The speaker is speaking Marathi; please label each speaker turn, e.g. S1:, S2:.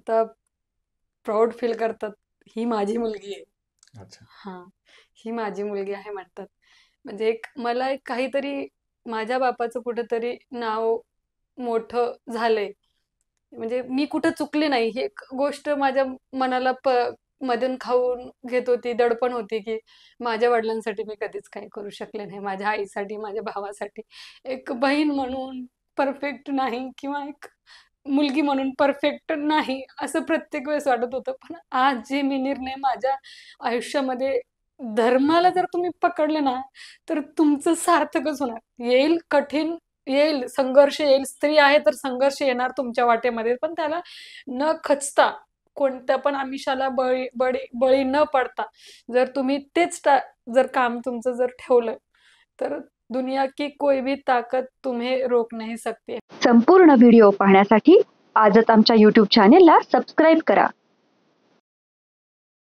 S1: आता प्राऊड फील करतात, ही माझी मुलगी आहे.
S2: अच्छा.
S1: हां, ही माझी मुलगी आहे म्हणतात. म्हणजे मला एक काहीतरी माझ्या बापाचं कुठेतरी नाव मोठं झालंय. म्हणजे मी कुठं चुकले नाही, ही एक गोष्ट माझ्या मनाला मधून खाऊन घेत होती, दडपण होती, की माझ्या वडिलांसाठी मी कधीच काही करू शकले नाही. माझ्या आईसाठी, माझ्या भावासाठी. एक बहीण म्हणून परफेक्ट नाही किंवा एक मुलगी म्हणून परफेक्ट नाही, असं प्रत्येक वेळेस वाटत होतं. पण आज जे मी निर्णय माझ्या आयुष्यामध्ये धर्माला जर तुम्ही पकडले ना, तर तुमचं सार्थकच होणार. येईल कठीण येईल, संघर्ष येईल. स्त्री आहे तर संघर्ष येणार तुमच्या वाटेमध्ये. पण त्याला न खचता, कोणत्या पण आमिषाला बळी न पडता जर तुम्ही जर काम तुमचं जर ठेवलं, तर दुनिया की कोई भी ताकत तुम्हें रोक नहीं सकती.
S3: संपूर्ण व्हिडिओ पाहण्यासाठी आजच आमच्या YouTube चॅनेलला सबस्क्राईब करा.